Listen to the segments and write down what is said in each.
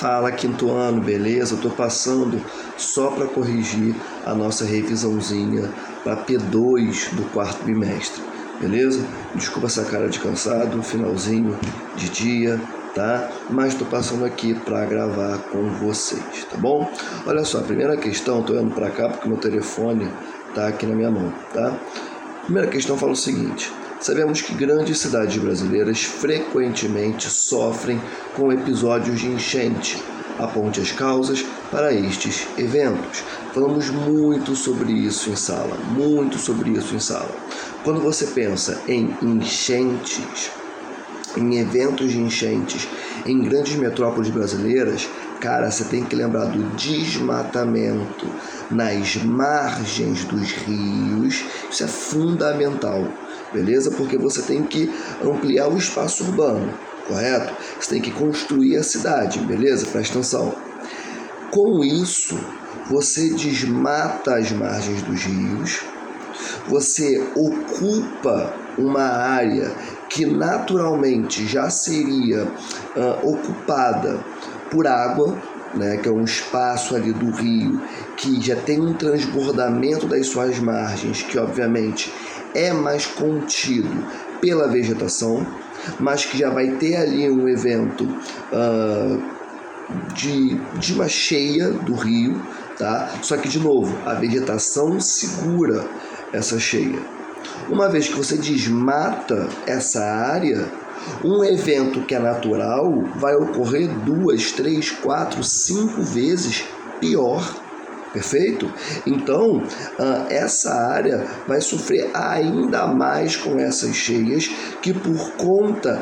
Fala, quinto ano, beleza? Eu tô passando só para corrigir a nossa revisãozinha para P2 do quarto bimestre, beleza? Desculpa essa cara de cansado, finalzinho de dia, tá? Mas tô passando aqui para gravar com vocês, tá bom? Olha só, a primeira questão, tô olhando para cá porque meu telefone tá aqui na minha mão, tá? A primeira questão fala o seguinte: sabemos que grandes cidades brasileiras frequentemente sofrem com episódios de enchente. Aponte as causas para estes eventos. Falamos muito sobre isso em sala, Quando você pensa em enchentes, em eventos de enchentes em grandes metrópoles brasileiras, cara, você tem que lembrar do desmatamento nas margens dos rios. Isso é fundamental, beleza? Porque você tem que ampliar o espaço urbano, correto? Você tem que construir a cidade, beleza? Presta atenção. Com isso, você desmata as margens dos rios, você ocupa uma área que naturalmente já seria ocupada por água, né, que é um espaço ali do rio que já tem um transbordamento das suas margens, que obviamente é mais contido pela vegetação, mas que já vai ter ali um evento de uma cheia do rio, tá? Só que, de novo, a vegetação segura essa cheia. Uma vez que você desmata essa área, um evento que é natural vai ocorrer 2, 3, 4, 5 vezes pior. Perfeito? Então, essa área vai sofrer ainda mais com essas cheias, que por conta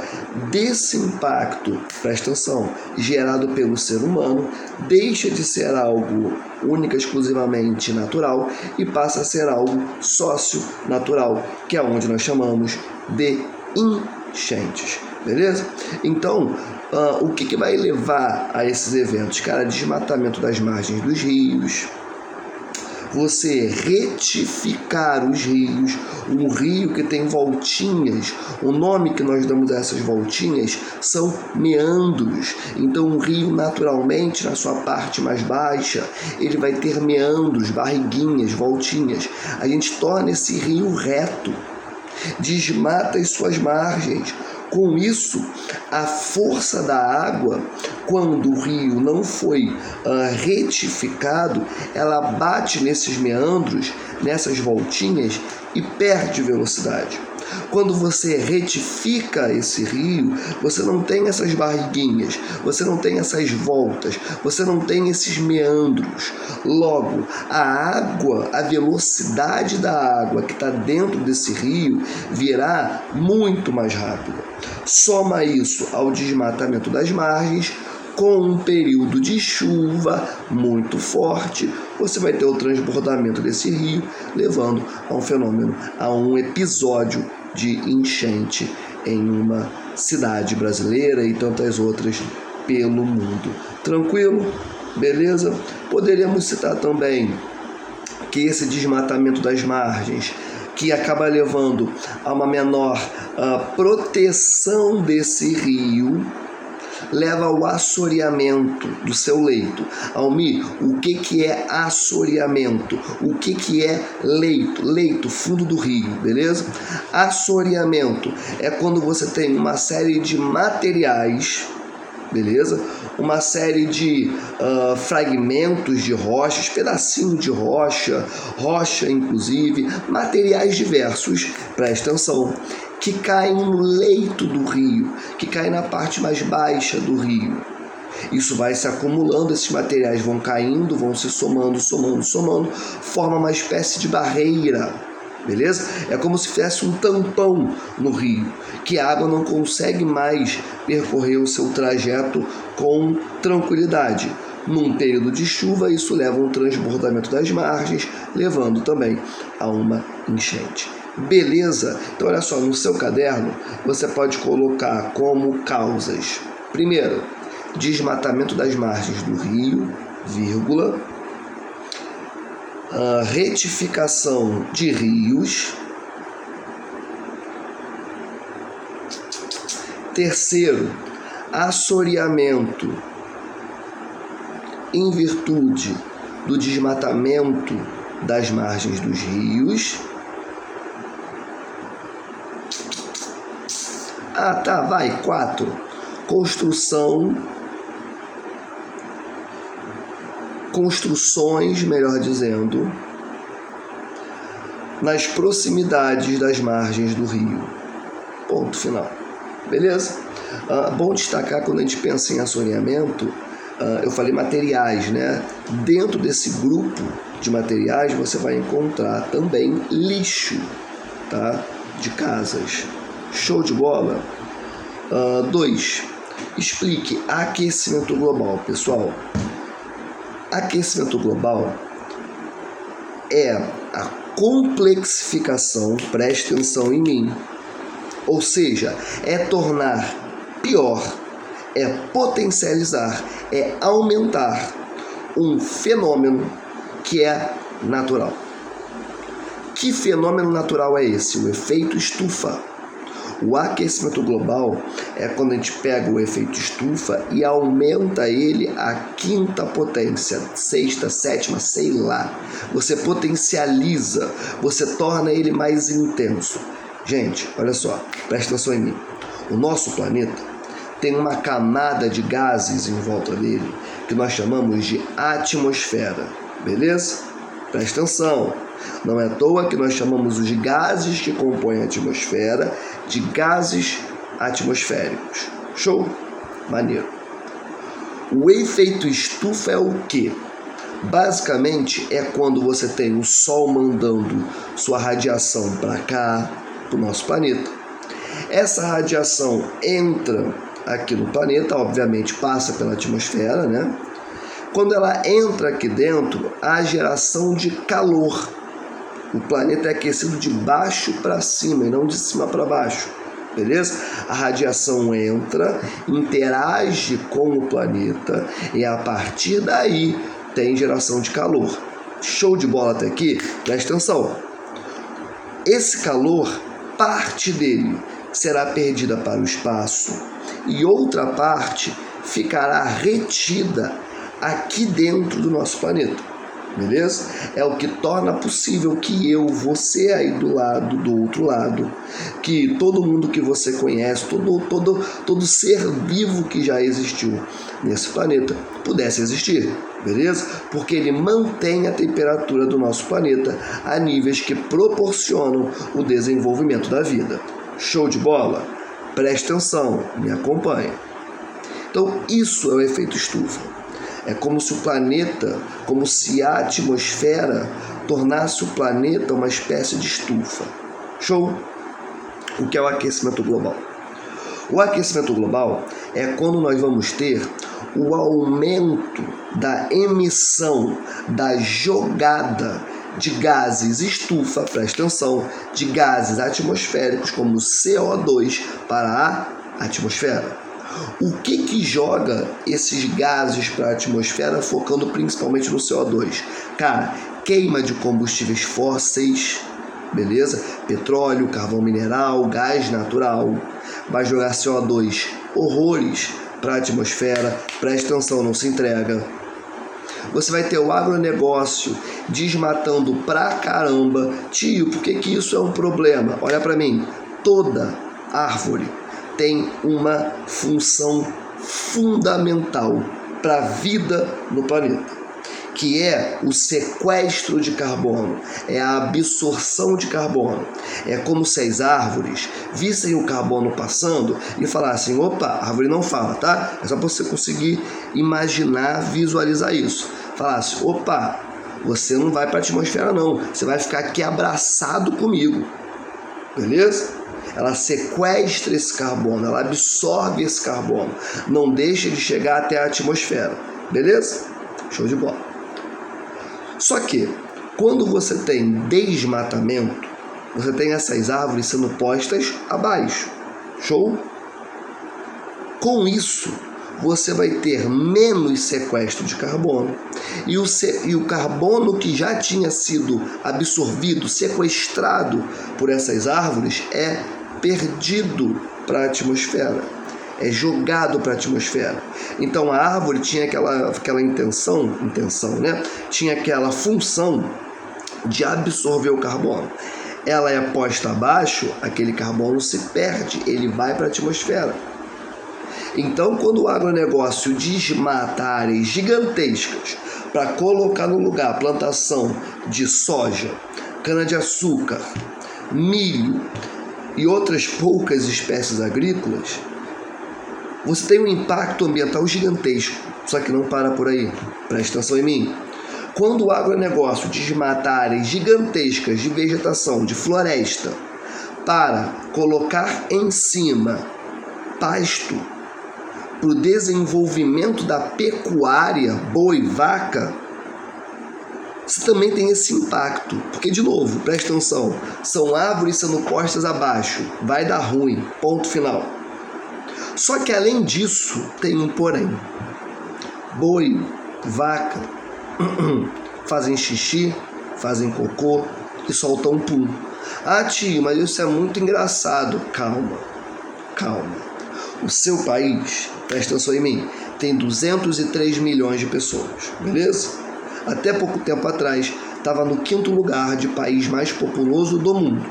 desse impacto, presta atenção, gerado pelo ser humano, deixa de ser algo única, exclusivamente natural e passa a ser algo socio-natural, que é onde nós chamamos de enchentes. Beleza? Então, o que vai levar a esses eventos? Cara, desmatamento das margens dos rios, você retificar os rios, um rio que tem voltinhas, o nome que nós damos a essas voltinhas são meandros. Então, um rio naturalmente, na sua parte mais baixa, ele vai ter meandros, barriguinhas, voltinhas. A gente torna esse rio reto, desmata as suas margens. Com isso, a força da água, quando o rio não foi retificado, ela bate nesses meandros, nessas voltinhas e perde velocidade. Quando você retifica esse rio, você não tem essas barriguinhas, você não tem essas voltas, você não tem esses meandros. Logo, a água, a velocidade da água que está dentro desse rio virá muito mais rápida. Soma isso ao desmatamento das margens, com um período de chuva muito forte, você vai ter o transbordamento desse rio, levando a um fenômeno, a um episódio de enchente em uma cidade brasileira e tantas outras pelo mundo. Tranquilo? Beleza? Poderíamos citar também que esse desmatamento das margens, que acaba levando a uma menor proteção desse rio, leva ao assoreamento do seu leito. Almir, o que é assoreamento? O que é leito? Leito, fundo do rio, beleza? Assoreamento é quando você tem uma série de materiais, beleza? Uma série de fragmentos de rochas, pedacinho de rocha, inclusive, materiais diversos, presta atenção, que caem no leito do rio, que caem na parte mais baixa do rio. Isso vai se acumulando, esses materiais vão caindo, vão se somando, forma uma espécie de barreira, beleza? É como se fizesse um tampão no rio, que a água não consegue mais percorrer o seu trajeto com tranquilidade. Num período de chuva, isso leva a um transbordamento das margens, levando também a uma enchente. Beleza? Então, olha só, no seu caderno, você pode colocar como causas: primeiro, desmatamento das margens do rio, vírgula, retificação de rios. Terceiro, assoreamento em virtude do desmatamento das margens dos rios. Ah, tá, vai. 4. Construções, melhor dizendo, nas proximidades das margens do rio. Ponto final. Beleza? Bom destacar, quando a gente pensa em assoreamento, eu falei materiais, né? Dentro desse grupo de materiais você vai encontrar também lixo, tá? De casas. Show de bola? 2. Explique aquecimento global, pessoal. Aquecimento global é a complexificação, preste atenção em mim, ou seja, é tornar pior, é potencializar, é aumentar um fenômeno que é natural. Que fenômeno natural é esse? O efeito estufa. O aquecimento global é quando a gente pega o efeito estufa e aumenta ele à 5ª potência, 6ª, 7ª, sei lá. Você potencializa, você torna ele mais intenso. Gente, olha só, presta atenção em mim. O nosso planeta tem uma camada de gases em volta dele que nós chamamos de atmosfera, beleza? Presta atenção. Não é à toa que nós chamamos os gases que compõem a atmosfera de gases atmosféricos. Show? Maneiro. O efeito estufa é o quê? Basicamente é quando você tem o Sol mandando sua radiação para cá, para o nosso planeta. Essa radiação entra aqui no planeta, obviamente passa pela atmosfera, né? Quando ela entra aqui dentro, há geração de calor. O planeta é aquecido de baixo para cima e não de cima para baixo, beleza? A radiação entra, interage com o planeta e a partir daí tem geração de calor. Show de bola até aqui? Presta atenção. Esse calor, parte dele será perdida para o espaço e outra parte ficará retida aqui dentro do nosso planeta. Beleza? É o que torna possível que eu, você aí do outro lado, que todo mundo que você conhece, todo ser vivo que já existiu nesse planeta pudesse existir, beleza? Porque ele mantém a temperatura do nosso planeta a níveis que proporcionam o desenvolvimento da vida. Show de bola? Preste atenção, me acompanhe. Então, isso é o efeito estufa. É como se o planeta, como se a atmosfera tornasse o planeta uma espécie de estufa. Show? O que é o aquecimento global? O aquecimento global é quando nós vamos ter o aumento da emissão, da jogada de gases estufa, presta atenção, de gases atmosféricos como CO2 para a atmosfera. O que joga esses gases para a atmosfera, focando principalmente no CO2? Cara, queima de combustíveis fósseis, beleza? Petróleo, carvão mineral, gás natural. Vai jogar CO2, horrores para a atmosfera. Presta atenção, não se entrega. Você vai ter o agronegócio desmatando pra caramba. Tio, por que isso é um problema? Olha para mim, toda árvore tem uma função fundamental para a vida no planeta, que é o sequestro de carbono, é a absorção de carbono. É como se as árvores vissem o carbono passando e falassem: opa, a árvore não fala, tá? É só para você conseguir imaginar, visualizar isso. Falasse: opa, você não vai para a atmosfera não, você vai ficar aqui abraçado comigo, beleza? Ela sequestra esse carbono, ela absorve esse carbono, não deixa de chegar até a atmosfera, beleza? Show de bola. Só que, quando você tem desmatamento, você tem essas árvores sendo postas abaixo, show? Com isso, você vai ter menos sequestro de carbono e o carbono que já tinha sido absorvido, sequestrado por essas árvores é perdido para a atmosfera, é jogado para a atmosfera. Então a árvore tinha aquela intenção, né? Tinha aquela função de absorver o carbono. Ela é posta abaixo, aquele carbono se perde, ele vai para a atmosfera. Então, quando o agronegócio desmata áreas gigantescas para colocar no lugar plantação de soja, cana-de-açúcar, milho e outras poucas espécies agrícolas, você tem um impacto ambiental gigantesco. Só que não para por aí. Presta atenção em mim. Quando o agronegócio desmata áreas gigantescas de vegetação, de floresta, para colocar em cima pasto para o desenvolvimento da pecuária, boi, vaca, você também tem esse impacto. Porque, de novo, presta atenção, são árvores sendo postas abaixo, vai dar ruim, ponto final. Só que, além disso, tem um porém. Boi, vaca, fazem xixi, fazem cocô e soltam pum. Ah, tio, mas isso é muito engraçado. Calma. O seu país, presta atenção em mim, tem 203 milhões de pessoas, beleza? Até pouco tempo atrás, estava no 5º lugar de país mais populoso do mundo.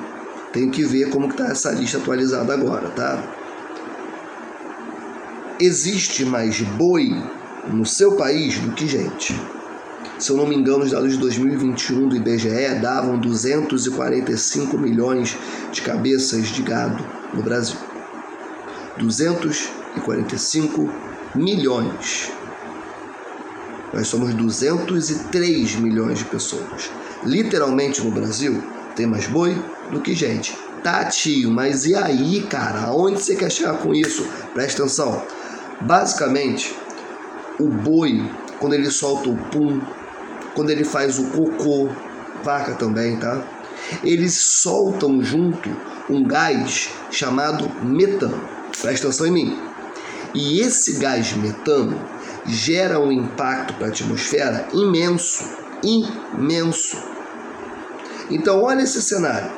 Tenho que ver como está essa lista atualizada agora, tá? Existe mais boi no seu país do que gente. Se eu não me engano, os dados de 2021 do IBGE davam 245 milhões de cabeças de gado no Brasil. 245 milhões. Nós somos 203 milhões de pessoas. Literalmente no Brasil, tem mais boi do que gente. Tá, tio, mas e aí, cara? Aonde você quer chegar com isso? Presta atenção. Basicamente, o boi, quando ele solta o pum, quando ele faz o cocô, vaca também, tá? Eles soltam junto um gás chamado metano. Presta atenção em mim. E esse gás metano gera um impacto para a atmosfera imenso. Então, olha esse cenário.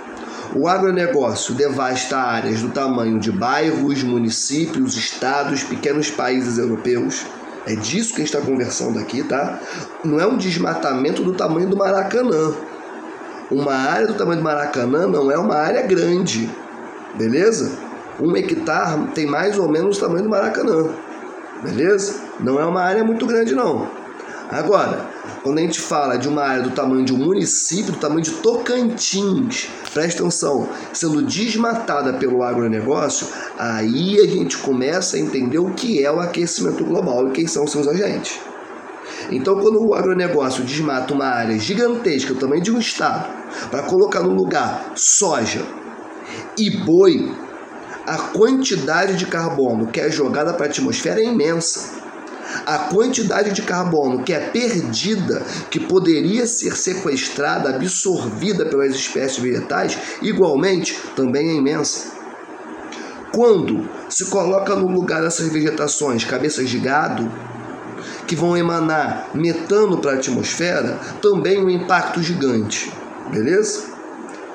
O agronegócio devasta áreas do tamanho de bairros, municípios, estados, pequenos países europeus. É disso que a gente está conversando aqui, tá? Não é um desmatamento do tamanho do Maracanã. Uma área do tamanho do Maracanã não é uma área grande, beleza? 1 hectare tem mais ou menos o tamanho do Maracanã, beleza? Não é uma área muito grande, não. Agora, quando a gente fala de uma área do tamanho de um município, do tamanho de Tocantins, presta atenção, sendo desmatada pelo agronegócio, aí a gente começa a entender o que é o aquecimento global e quem são seus agentes. Então, quando o agronegócio desmata uma área gigantesca, do tamanho de um estado, para colocar no lugar soja e boi, a quantidade de carbono que é jogada para a atmosfera é imensa. A quantidade de carbono que é perdida, que poderia ser sequestrada, absorvida pelas espécies vegetais, igualmente também é imensa. Quando se coloca no lugar dessas vegetações cabeças de gado, que vão emanar metano para a atmosfera, também um impacto gigante, beleza?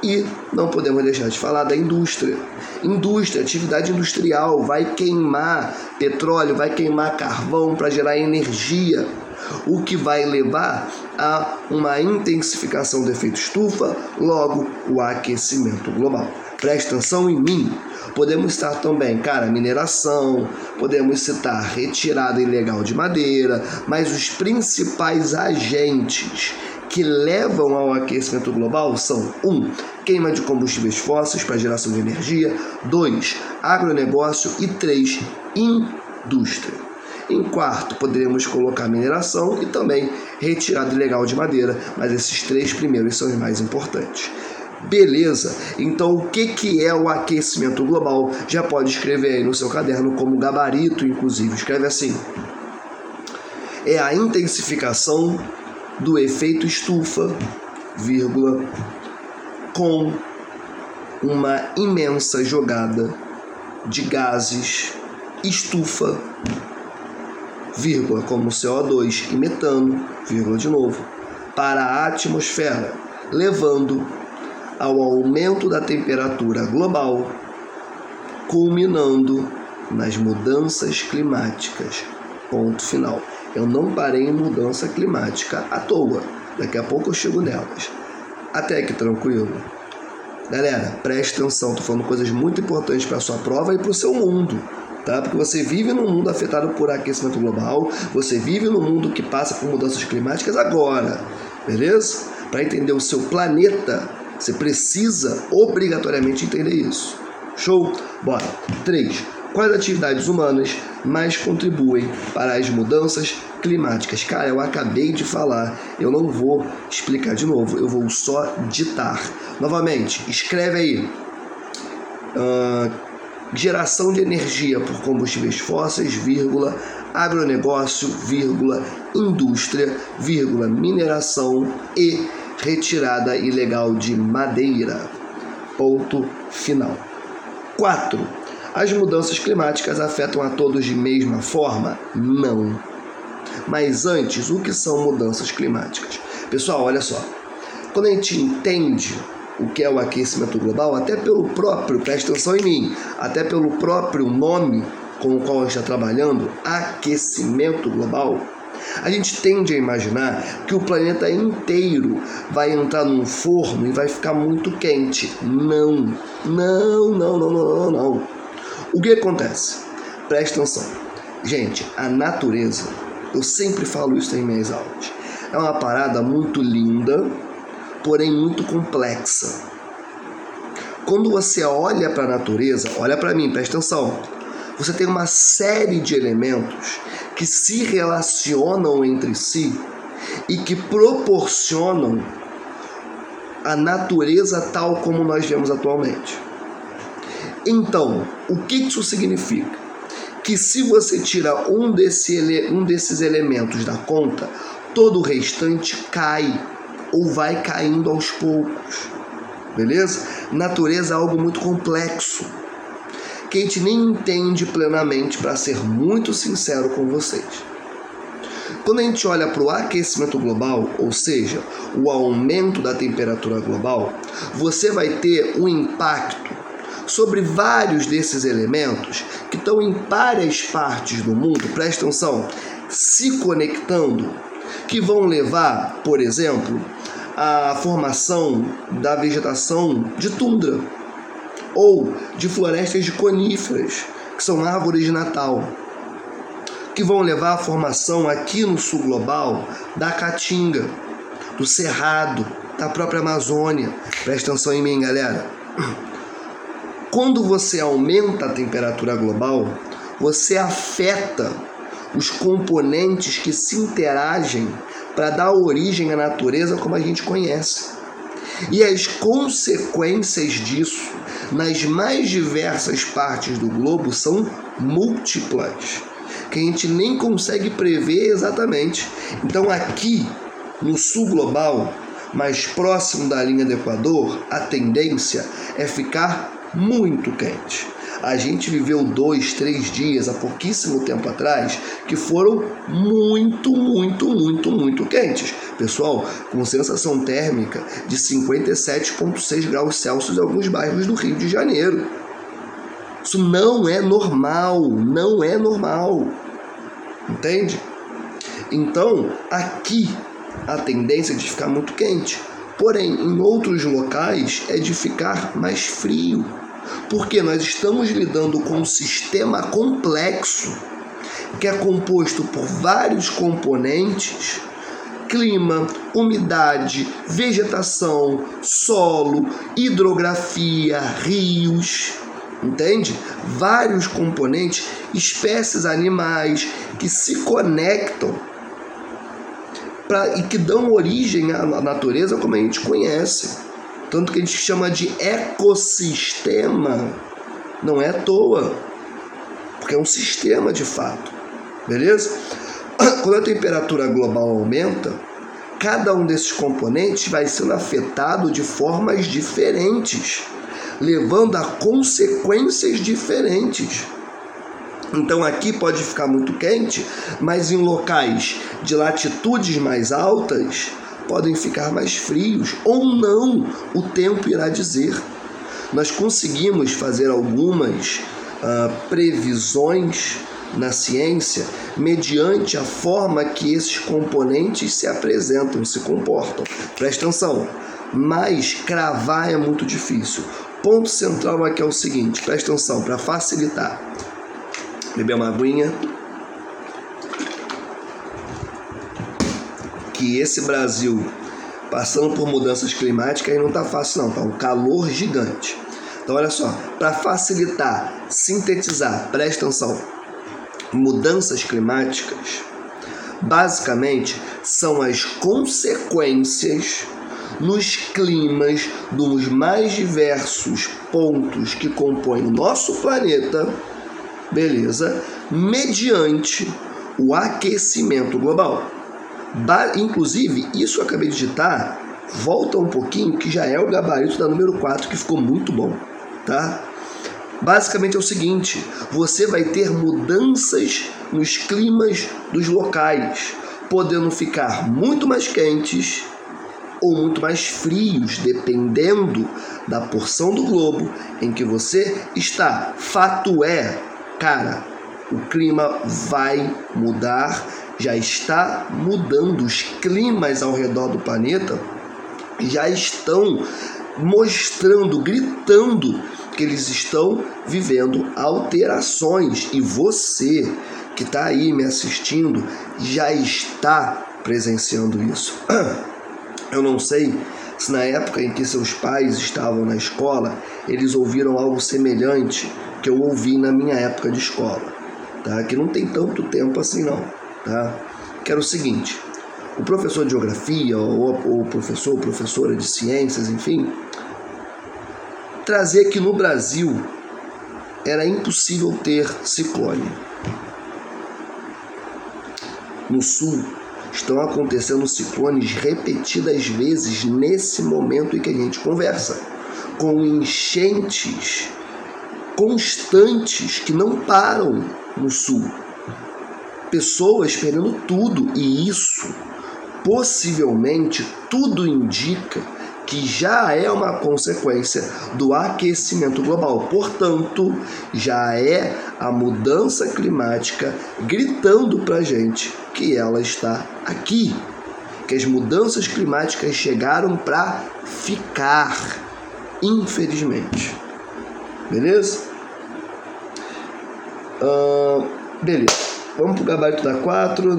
E não podemos deixar de falar da indústria. Indústria, atividade industrial, vai queimar petróleo, vai queimar carvão para gerar energia, o que vai levar a uma intensificação do efeito estufa, logo o aquecimento global. Presta atenção em mim. Podemos citar também, mineração, podemos citar retirada ilegal de madeira, mas os principais agentes que levam ao aquecimento global são 1. Queima de combustíveis fósseis para geração de energia, 2. Agronegócio e 3. Indústria. Em quarto, poderíamos colocar mineração e também retirada ilegal de madeira, mas esses 3 primeiros são os mais importantes. Beleza, então o que é o aquecimento global? Já pode escrever aí no seu caderno como gabarito, inclusive. Escreve assim: é a intensificação do efeito estufa, com uma imensa jogada de gases estufa, como CO2 e metano, de novo, para a atmosfera, levando ao aumento da temperatura global, culminando nas mudanças climáticas. Ponto final. Eu não parei em mudança climática à toa. Daqui a pouco eu chego nelas. Até aqui tranquilo? Galera, preste atenção. Estou falando coisas muito importantes para a sua prova e para o seu mundo. Tá? Porque você vive num mundo afetado por aquecimento global. Você vive num mundo que passa por mudanças climáticas agora. Beleza? Para entender o seu planeta, você precisa obrigatoriamente entender isso. Show? Bora. 3. Quais atividades humanas mais contribuem para as mudanças climáticas? Cara, eu acabei de falar, eu não vou explicar de novo, eu vou só ditar. Novamente, escreve aí. Geração de energia por combustíveis fósseis, vírgula, agronegócio, vírgula, indústria, vírgula, mineração e retirada ilegal de madeira. Ponto final. 4. As mudanças climáticas afetam a todos de mesma forma? Não. Mas antes, o que são mudanças climáticas? Pessoal, olha só. Quando a gente entende o que é o aquecimento global, até pelo próprio, presta atenção em mim, até pelo próprio nome com o qual a gente está trabalhando, aquecimento global, a gente tende a imaginar que o planeta inteiro vai entrar num forno e vai ficar muito quente. Não. O que acontece? Presta atenção. Gente, a natureza, eu sempre falo isso em minhas aulas, é uma parada muito linda, porém muito complexa. Quando você olha para a natureza, olha para mim, presta atenção, você tem uma série de elementos que se relacionam entre si e que proporcionam a natureza tal como nós vemos atualmente. Então, o que isso significa? Que se você tira um desses elementos da conta, todo o restante cai ou vai caindo aos poucos. Beleza? Natureza é algo muito complexo, que a gente nem entende plenamente, para ser muito sincero com vocês. Quando a gente olha para o aquecimento global, ou seja, o aumento da temperatura global, você vai ter um impacto sobre vários desses elementos que estão em várias partes do mundo, presta atenção, se conectando, que vão levar, por exemplo, à formação da vegetação de tundra ou de florestas de coníferas, que são árvores de Natal, que vão levar à formação aqui no sul global da caatinga, do cerrado, da própria Amazônia. Presta atenção em mim, galera. Quando você aumenta a temperatura global, você afeta os componentes que se interagem para dar origem à natureza como a gente conhece. E as consequências disso, nas mais diversas partes do globo, são múltiplas, que a gente nem consegue prever exatamente. Então aqui, no sul global, mais próximo da linha do Equador, a tendência é ficar muito quente. A gente viveu 2, 3 dias, há pouquíssimo tempo atrás, que foram muito quentes. Pessoal, com sensação térmica de 57,6 graus Celsius em alguns bairros do Rio de Janeiro. Isso não é normal, entende? Então, aqui a tendência é de ficar muito quente, porém, em outros locais é de ficar mais frio, porque nós estamos lidando com um sistema complexo que é composto por vários componentes: clima, umidade, vegetação, solo, hidrografia, rios, entende? Vários componentes, espécies animais que se conectam e que dão origem à natureza como a gente conhece. Tanto que a gente chama de ecossistema. Não é à toa, porque é um sistema de fato. Beleza? Quando a temperatura global aumenta, cada um desses componentes vai sendo afetado de formas diferentes, levando a consequências diferentes. Então aqui pode ficar muito quente, mas em locais de latitudes mais altas podem ficar mais frios, ou não, o tempo irá dizer. Nós conseguimos fazer algumas previsões na ciência mediante a forma que esses componentes se apresentam, se comportam. Presta atenção, mas cravar é muito difícil. Ponto central aqui é o seguinte, presta atenção, para facilitar. Beber uma aguinha. Que esse Brasil, passando por mudanças climáticas, aí não tá fácil não, tá um calor gigante. Então olha só, para facilitar, sintetizar, presta atenção, mudanças climáticas, basicamente, são as consequências nos climas dos mais diversos pontos que compõem o nosso planeta, beleza? Mediante o aquecimento global. Inclusive, isso que eu acabei de digitar, volta um pouquinho, que já é o gabarito da número 4, que ficou muito bom, tá? Basicamente é o seguinte, você vai ter mudanças nos climas dos locais, podendo ficar muito mais quentes ou muito mais frios, dependendo da porção do globo em que você está. Fato é, cara, o clima vai mudar, já está mudando. Os climas ao redor do planeta já estão mostrando, gritando que eles estão vivendo alterações, e você que está aí me assistindo já está presenciando isso. Eu não sei se na época em que seus pais estavam na escola, eles ouviram algo semelhante que eu ouvi na minha época de escola, tá? Que não tem tanto tempo assim não, tá? Que era o seguinte, o professor de geografia ou professor ou professora de ciências, enfim, trazia que no Brasil era impossível ter ciclone. No sul estão acontecendo ciclones repetidas vezes nesse momento em que a gente conversa, com enchentes constantes que não param no sul. Pessoas perdendo tudo, e isso possivelmente tudo indica que já é uma consequência do aquecimento global. Portanto, já é a mudança climática gritando para a gente que ela está aqui, que as mudanças climáticas chegaram para ficar, infelizmente. Beleza? Beleza. Vamos para o gabarito da 4.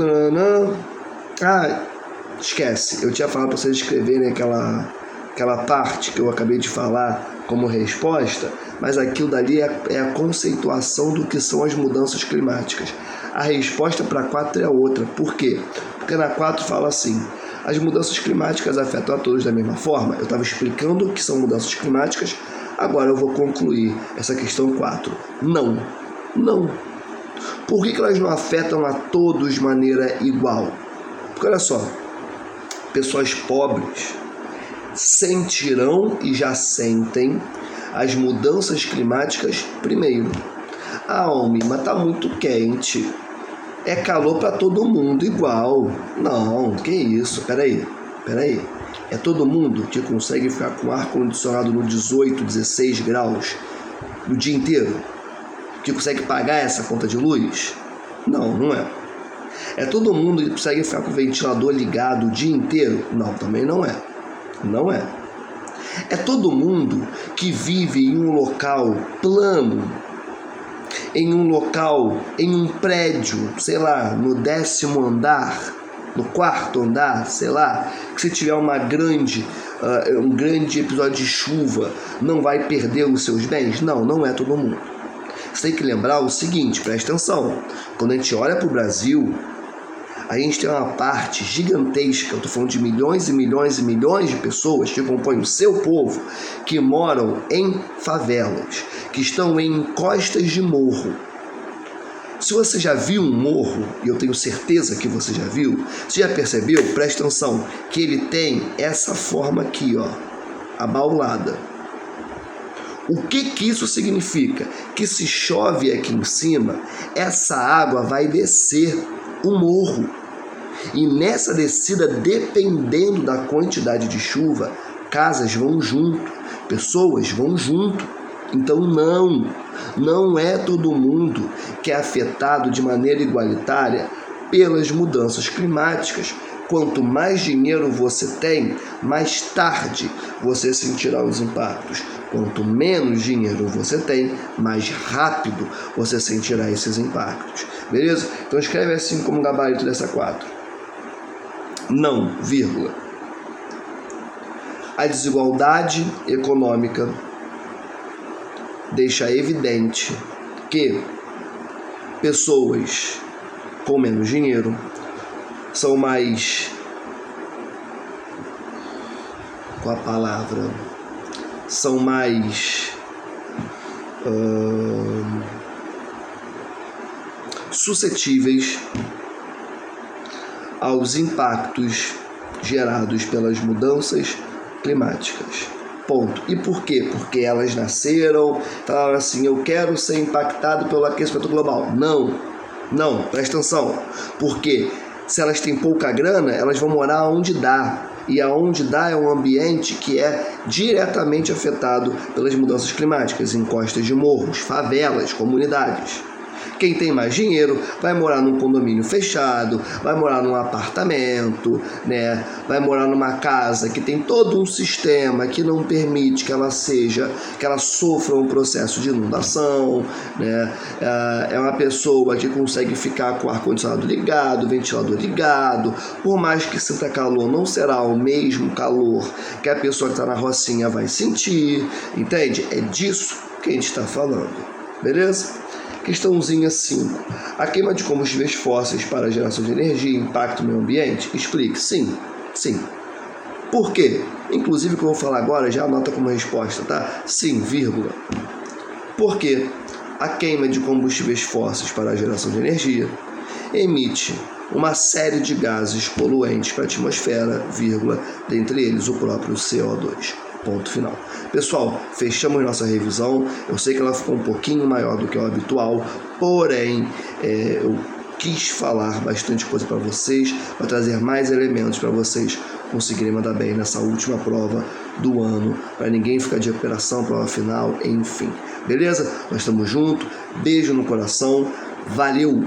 Esquece. Eu tinha falado para vocês escreverem aquela parte que eu acabei de falar como resposta, mas aquilo dali é a conceituação do que são as mudanças climáticas. A resposta para a 4 é outra. Por quê? Porque na 4 fala assim, as mudanças climáticas afetam a todos da mesma forma. Eu estava explicando o que são mudanças climáticas, agora eu vou concluir essa questão 4. Não. Por que elas não afetam a todos de maneira igual? Porque olha só, pessoas pobres sentirão e já sentem as mudanças climáticas primeiro. Mas tá muito quente. É calor para todo mundo igual. Não, que isso? Peraí. É todo mundo que consegue ficar com ar-condicionado no 18, 16 graus o dia inteiro? Que consegue pagar essa conta de luz? Não é. É todo mundo que consegue ficar com o ventilador ligado o dia inteiro? Não, também não é. É todo mundo que vive em um local plano, em um prédio, sei lá, no 10º andar, no 4º andar, sei lá, que se tiver um grande episódio de chuva, não vai perder os seus bens? Não é todo mundo. Você tem que lembrar o seguinte, presta atenção, quando a gente olha para o Brasil, a gente tem uma parte gigantesca, eu estou falando de milhões e milhões e milhões de pessoas que compõem o seu povo, que moram em favelas, que estão em encostas de morro. Se você já viu um morro, e eu tenho certeza que você já viu, você já percebeu, presta atenção, que ele tem essa forma aqui, ó, abaulada. O que isso significa? Que se chove aqui em cima, essa água vai descer o morro. E nessa descida, dependendo da quantidade de chuva, casas vão junto, pessoas vão junto. Então não é todo mundo que é afetado de maneira igualitária pelas mudanças climáticas. Quanto mais dinheiro você tem, mais tarde você sentirá os impactos. Quanto menos dinheiro você tem, mais rápido você sentirá esses impactos. Beleza? Então escreve assim como gabarito dessa 4. Não, vírgula. A desigualdade econômica deixa evidente que pessoas com menos dinheiro são mais, com a palavra, são mais suscetíveis aos impactos gerados pelas mudanças climáticas. Ponto. E por quê? Porque elas nasceram, falaram assim, eu quero ser impactado pelo aquecimento global. Não, presta atenção. Porque se elas têm pouca grana, elas vão morar onde dá. E aonde dá é um ambiente que é diretamente afetado pelas mudanças climáticas, em costas de morros, favelas, comunidades. Quem tem mais dinheiro vai morar num condomínio fechado, vai morar num apartamento, né? Vai morar numa casa que tem todo um sistema que não permite que ela sofra um processo de inundação, né? É uma pessoa que consegue ficar com o ar-condicionado ligado, o ventilador ligado, por mais que sinta calor, não será o mesmo calor que a pessoa que está na rocinha vai sentir, entende? É disso que a gente está falando, beleza? Questãozinha 5. A queima de combustíveis fósseis para a geração de energia impacta o meio ambiente? Explique. Sim. Por quê? Inclusive o que eu vou falar agora já anota como resposta, tá? Sim, vírgula. Porque a queima de combustíveis fósseis para a geração de energia emite uma série de gases poluentes para a atmosfera, vírgula, dentre eles o próprio CO2. Ponto final. Pessoal, fechamos nossa revisão. Eu sei que ela ficou um pouquinho maior do que o habitual, porém eu quis falar bastante coisa para vocês, para trazer mais elementos para vocês conseguirem mandar bem nessa última prova do ano, para ninguém ficar de recuperação, prova final, enfim. Beleza? Nós estamos juntos. Beijo no coração. Valeu!